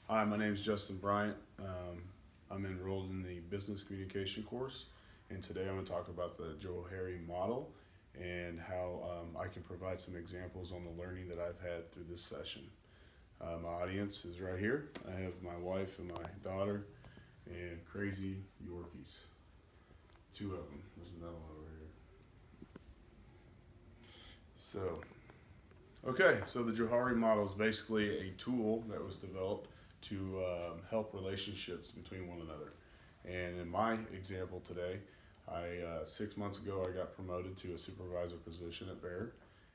Hi, my name is Justin Bryant. I'm enrolled in the business communication course, and today I'm going to talk about the Johari model and how I can provide some examples on the learning that I've had through this session. My audience is right here. I have my wife and my daughter and crazy Yorkies. Two of them. There's another one over here. So the Johari model is basically a tool that was developed to help relationships between one another. And in my example today, 6 months ago, I got promoted to a supervisor position at Baird.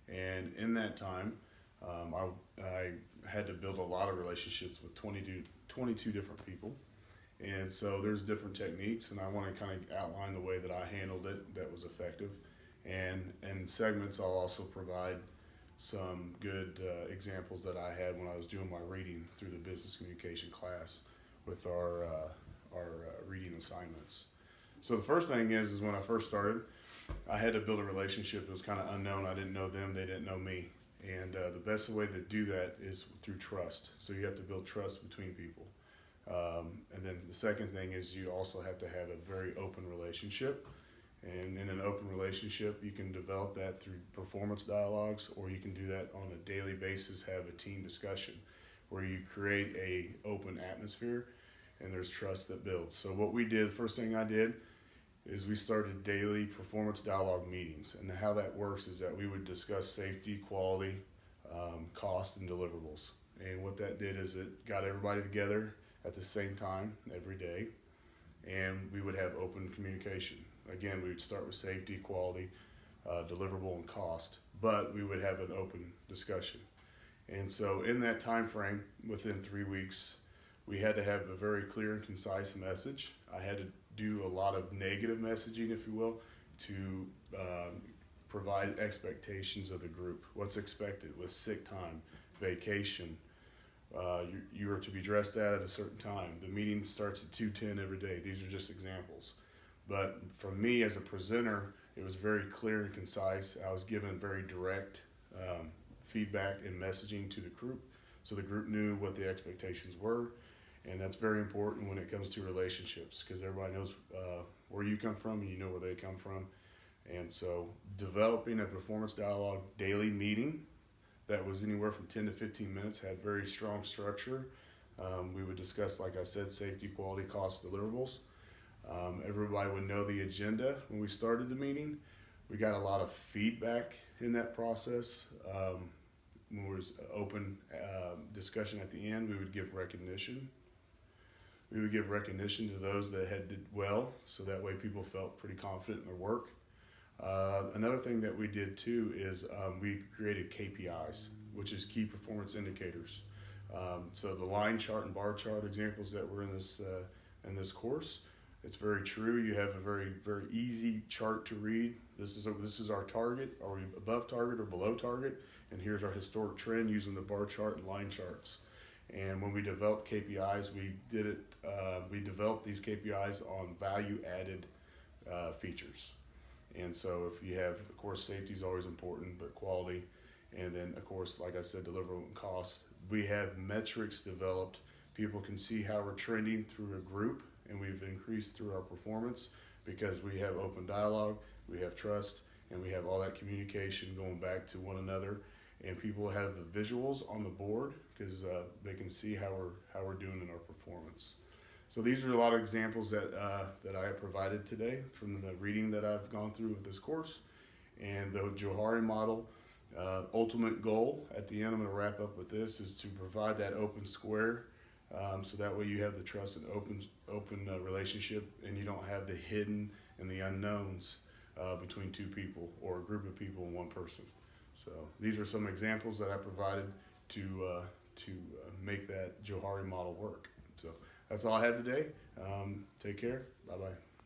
And in that time, I had to build a lot of relationships with 22 different people. And so there's different techniques, and I want to kind of outline the way that I handled it that was effective. And in segments, I'll also provide some good examples that I had when I was doing my reading through the business communication class with our reading assignments. So the first thing is when I first started, I had to build a relationship. It was kind of unknown. I didn't know them. They didn't know me. And the best way to do that is through trust. So you have to build trust between people. And then the second thing is you also have to have a very open relationship. And in an open relationship, you can develop that through performance dialogues, or you can do that on a daily basis, have a team discussion where you create a open atmosphere and there's trust that builds. So what we did, first thing I did is we started daily performance dialogue meetings. And how that works is that we would discuss safety, quality, cost, and deliverables. And what that did is it got everybody together at the same time every day, and we would have open communication. Again, we would start with safety, quality, deliverable, and cost, but we would have an open discussion. And so in that time frame, within 3 weeks, we had to have a very clear and concise message. I had to do a lot of negative messaging, if you will, to provide expectations of the group. What's expected with sick time, vacation. You are to be dressed at a certain time. The meeting starts at 2:10 every day. These are just examples. But for me as a presenter, it was very clear and concise. I was given very direct feedback and messaging to the group, so the group knew what the expectations were. And that's very important when it comes to relationships, because everybody knows where you come from and you know where they come from. And so developing a performance dialogue daily meeting that was anywhere from 10 to 15 minutes, had very strong structure. We would discuss, like I said, safety, quality, cost, deliverables. Everybody would know the agenda when we started the meeting. We got a lot of feedback in that process. When there was open discussion at the end, we would give recognition. We would give recognition to those that had did well, so that way people felt pretty confident in their work. Another thing that we did too is we created KPIs, which is key performance indicators. So the line chart and bar chart examples that were in this course, it's very true. You have a very easy chart to read. This is our target. Are we above target or below target? And here's our historic trend using the bar chart and line charts. And when we developed KPIs, we developed these KPIs on value added features. And so if you have, of course, safety is always important, but quality, and then of course, like I said, deliverable and cost. We have metrics developed. People can see how we're trending through a group, and we've increased through our performance because we have open dialogue, we have trust, and we have all that communication going back to one another. And people have the visuals on the board because they can see how we're doing in our performance. So these are a lot of examples that I have provided today from the reading that I've gone through with this course. And the Johari model, ultimate goal at the end, I'm going to wrap up with this, is to provide that open square, so that way you have the trust and open relationship, and you don't have the hidden and the unknowns between two people or a group of people and one person. So these are some examples that I provided to make that Johari model work. So that's all I have today. Take care. Bye-bye.